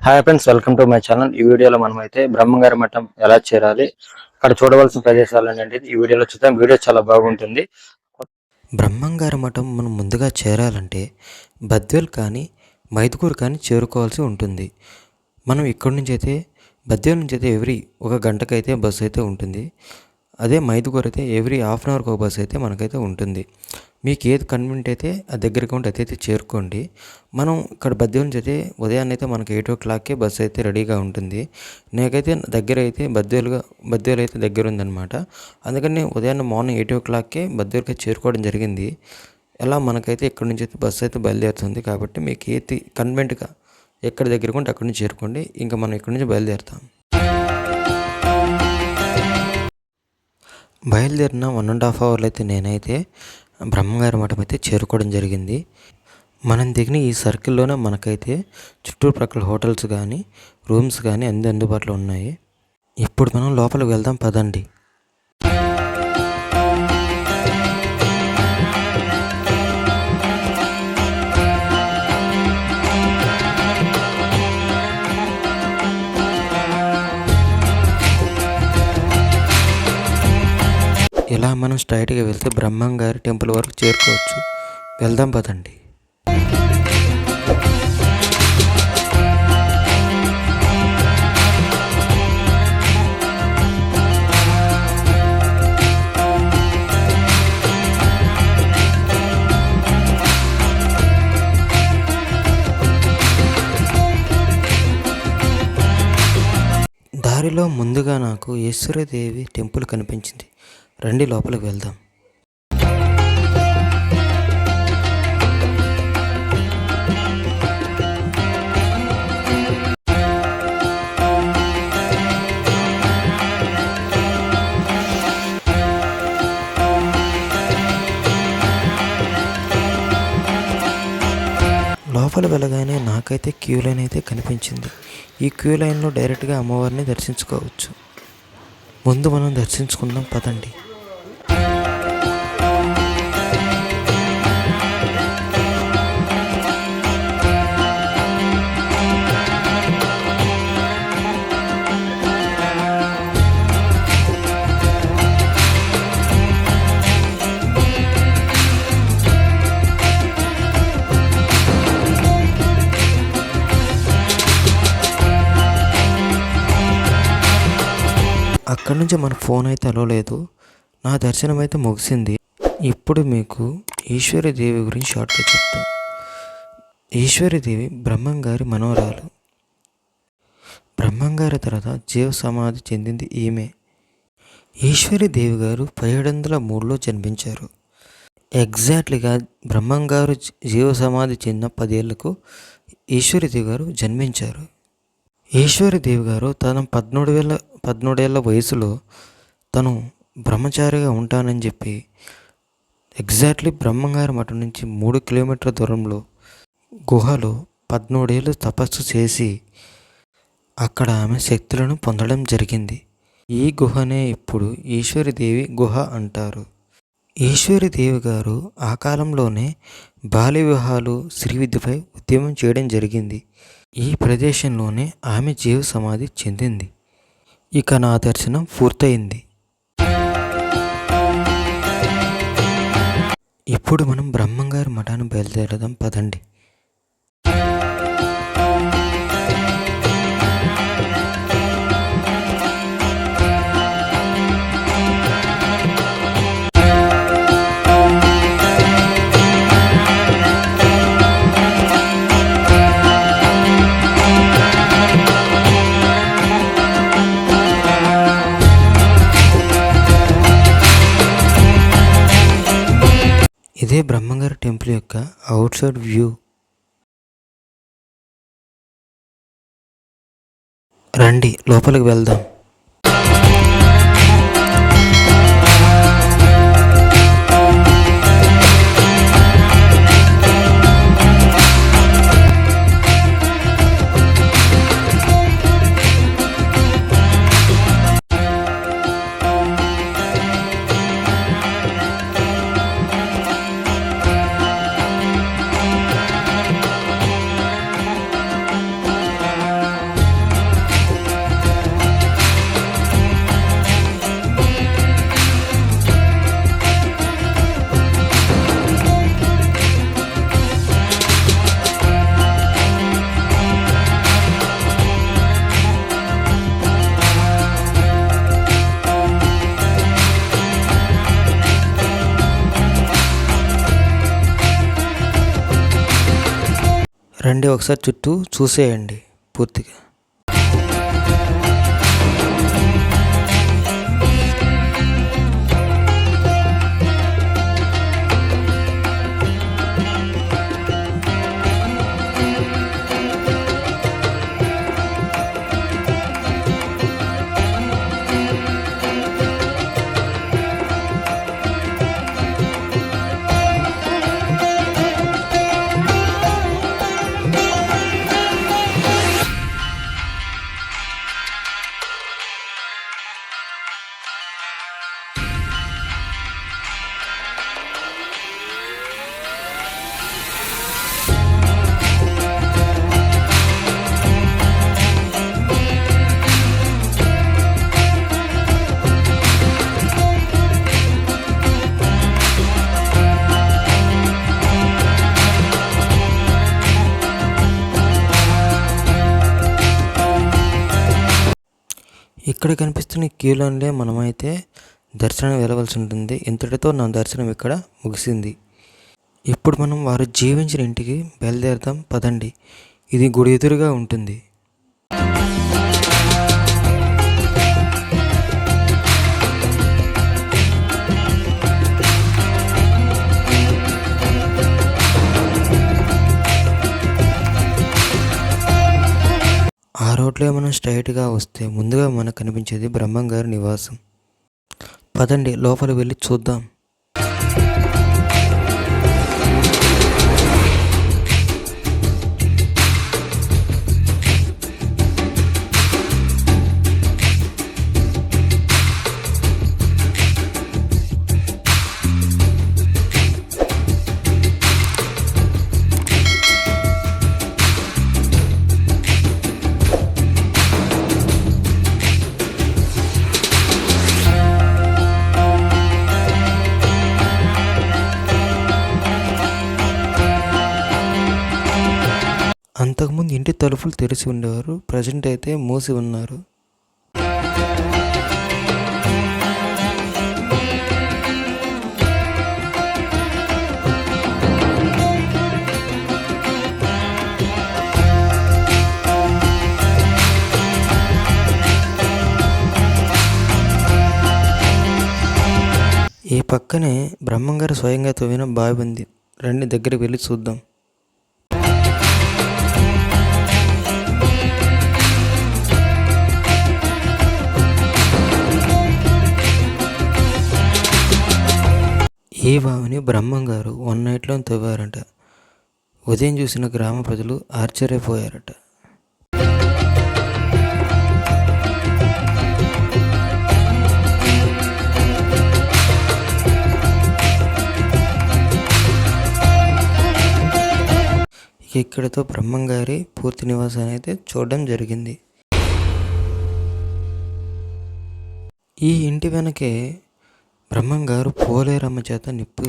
Hi friends, welcome to my channel. ఈ వీడియోలో మనమైతే బ్రహ్మంగారి మఠం ఎలా చేరాలి, అక్కడ చూడవలసిన ప్రదేశాలు అనేది ఈ వీడియోలో చూద్దాం. వీడియో చాలా బాగుంటుంది. బ్రహ్మంగారి మఠం మనం ముందుగా చేరాలంటే బద్వేల్ కానీ మైదుకూరు కానీ చేరుకోవాల్సి ఉంటుంది. మనం ఇక్కడి నుంచి అయితే బద్వేల్ నుంచి అయితే ఎవ్రీ ఒక గంటకైతే బస్సు అయితే ఉంటుంది. అదే మైదుకూరు అయితే ఎవ్రీ హాఫ్ అన్ అవర్కి ఒక బస్సు అయితే మనకైతే ఉంటుంది. మీకు ఏది కన్వీనియంట్ అయితే ఆ దగ్గరికి ఉంటే అదైతే చేరుకోండి. మనం ఇక్కడ బద్వేల్ నుంచి అయితే ఉదయాన్నే అయితే మనకి 8 బస్సు అయితే రెడీగా ఉంటుంది. నాకైతే దగ్గర అయితే బద్వేల్ అయితే దగ్గర ఉందన్నమాట. అందుకని ఉదయాన్నే మార్నింగ్ 8 బద్వేల్కి చేరుకోవడం జరిగింది. ఎలా మనకైతే ఇక్కడ నుంచి అయితే బస్సు అయితే బయలుదేరుతుంది. కాబట్టి మీకు ఏది కన్వీనియంట్గా ఎక్కడ దగ్గరకు ఉంటే అక్కడి నుంచి చేరుకోండి. ఇంకా మనం ఇక్కడ నుంచి బయలుదేరుతాం. బయలుదేరిన 1.5 అవర్లు అయితే నేనైతే బ్రహ్మంగారి మఠం అయితే చేరుకోవడం జరిగింది. మనం దిగిన ఈ సర్కిల్లోనే మనకైతే చుట్టుప్రక్కల హోటల్స్ కానీ రూమ్స్ కానీ అన్ని అందుబాటులో ఉన్నాయి. ఇప్పుడు మనం లోపలికి వెళ్దాం పదండి. ఇలా మనం స్ట్రైట్గా వెళ్తే బ్రహ్మంగారి టెంపుల్ వరకు చేరుకోవచ్చు. వెళ్దాం పదండి. దారిలో ముందుగా నాకు ఈశ్వరీదేవి టెంపుల్ కనిపించింది. రండి లోపలికి వెళ్దాం. లోపల వెళ్ళగానే నాకైతే క్యూ లైన్ అయితే కనిపించింది. ఈ క్యూ లైన్లో డైరెక్ట్గా అమ్మవారిని దర్శించుకోవచ్చు. ముందు మనం దర్శించుకుందాం పదండి. అక్కడి నుంచి మన ఫోన్ అయితే అలో లేదు. నా దర్శనం అయితే ముగిసింది. ఇప్పుడు మీకు ఈశ్వరీదేవి గురించి షార్ట్గా చెప్తాను. ఈశ్వరీదేవి బ్రహ్మంగారి మనవరాలు. బ్రహ్మంగారి తర్వాత జీవ సమాధి చెందింది ఈమె. ఈశ్వరీదేవి గారు 1703లో జన్మించారు. ఎగ్జాక్ట్లీగా బ్రహ్మంగారు జీవ సమాధి చెందిన 10 ఏళ్లకు ఈశ్వరీదేవి గారు జన్మించారు. ఈశ్వరీదేవి గారు తన 13 ఏళ్ల వయసులో తను బ్రహ్మచారిగా ఉంటానని చెప్పి ఎగ్జాక్ట్లీ బ్రహ్మంగారి మఠం నుంచి 3 కిలోమీటర్ల దూరంలో గుహలో 13 ఏళ్ళు తపస్సు చేసి అక్కడ ఆమె శక్తులను పొందడం జరిగింది. ఈ గుహనే ఇప్పుడు ఈశ్వరీదేవి గుహ అంటారు. ఈశ్వరీదేవి గారు ఆ కాలంలోనే బాల్య వివాహాలు, స్త్రీ విద్యపై ఉద్యమం చేయడం జరిగింది. ఈ ప్రదేశంలోనే ఆమె జీవ సమాధి చెందింది. ఇక నా దర్శనం పూర్తయింది. ఇప్పుడు మనం బ్రహ్మంగారి మఠాన్ని బయలుదేరదాం పదండి. ఇదే బ్రహ్మంగారి టెంపుల్ యొక్క అవుట్ సైడ్ వ్యూ. రండి లోపలికి వెళ్దాం. రండి ఒకసారి చుట్టూ చూసేయండి పూర్తిగా. ఇక్కడ కనిపిస్తున్న క్యూలోనే మనమైతే దర్శనం వెళ్ళవలసి ఉంటుంది. ఇంతటితో నా దర్శనం ఇక్కడ ముగిసింది. ఇప్పుడు మనం వారు జీవించిన ఇంటికి బయలుదేరదాం పదండి. ఇది గుడి ఎదురుగా ఉంటుంది. ఆ రోడ్లో మనం స్ట్రైట్గా వస్తే ముందుగా మనకు కనిపించేది బ్రహ్మంగారి నివాసం. పదండి లోపల వెళ్ళి చూద్దాం. అంతకుముందు ఇంటి తలుపులు తెరిచి ఉండేవారు, ప్రజెంట్ అయితే మూసి ఉన్నారు. ఈ పక్కనే బ్రహ్మంగారు స్వయంగా తవ్విన బావి ఉంది. రండి దగ్గరికి వెళ్ళి చూద్దాం. ఈ బావిని బ్రహ్మంగారు 1 నైట్లో తవ్వారట. ఉదయం చూసిన గ్రామ ప్రజలు ఆశ్చర్యపోయారట. ఇక్కడితో బ్రహ్మంగారి పూర్తి నివాసాన్ని అయితే చూడడం జరిగింది. ఈ ఇంటి వెనకే బ్రహ్మంగారు పోలేరమ్మ చేత నిప్పు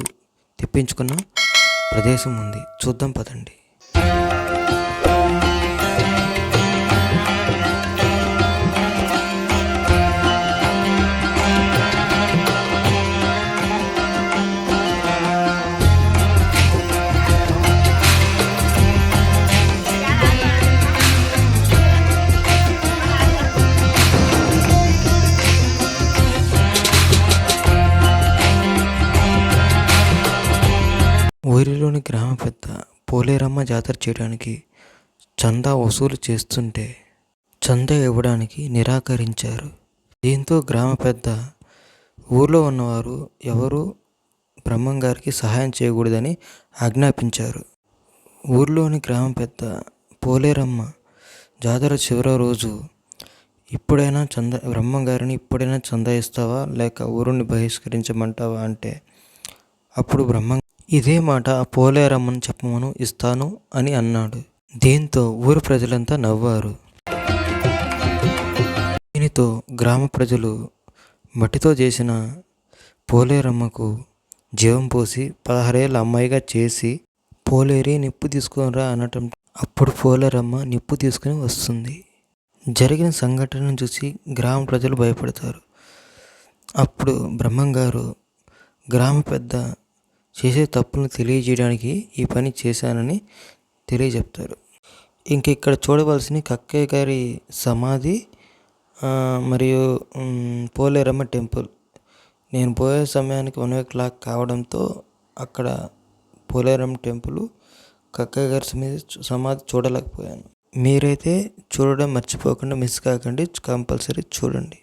తెప్పించుకున్న ప్రదేశం ఉంది. చూద్దాం పదండి. ఊరిలోని గ్రామ పెద్ద పోలేరమ్మ జాతర చేయడానికి చందా వసూలు చేస్తుంటే చందా ఇవ్వడానికి నిరాకరించారు. దీంతో గ్రామ పెద్ద ఊర్లో ఉన్నవారు ఎవరు బ్రహ్మంగారికి సహాయం చేయకూడదని ఆజ్ఞాపించారు. ఊర్లోని గ్రామ పెద్ద పోలేరమ్మ జాతర చివరి రోజు బ్రహ్మంగారిని ఇప్పుడైనా చందా ఇస్తావా లేక ఊరుని బహిష్కరించమంటావా అంటే అప్పుడు ఇదే మాట ఆ పోలేరమ్మను చెప్పమను, ఇస్తాను అని అన్నాడు. దీంతో ఊరు ప్రజలంతా నవ్వారు. దీనితో గ్రామ ప్రజలు మట్టితో చేసిన పోలేరమ్మకు జీవం పోసి 16 ఏళ్ళ అమ్మాయిగా చేసి పోలేరి నిప్పు తీసుకునిరా అనటం. అప్పుడు పోలేరమ్మ నిప్పు తీసుకుని వస్తుంది. జరిగిన సంఘటనను చూసి గ్రామ ప్రజలు భయపడతారు. అప్పుడు బ్రహ్మంగారు గ్రామ పెద్ద చేసే తప్పులను తెలియజేయడానికి ఈ పని చేశానని తెలియజెప్తారు. ఇంక ఇక్కడ చూడవలసిన కక్కయ్య గారి సమాధి మరియు పోలేరమ్మ టెంపుల్. నేను పోయే సమయానికి 1:00 కావడంతో అక్కడ పోలేరమ్మ టెంపుల్, కక్కయ్య గారి సమాధి చూడలేకపోయాను. మీరైతే చూడడం మర్చిపోకుండా, మిస్ కాకండి, కంపల్సరీ చూడండి.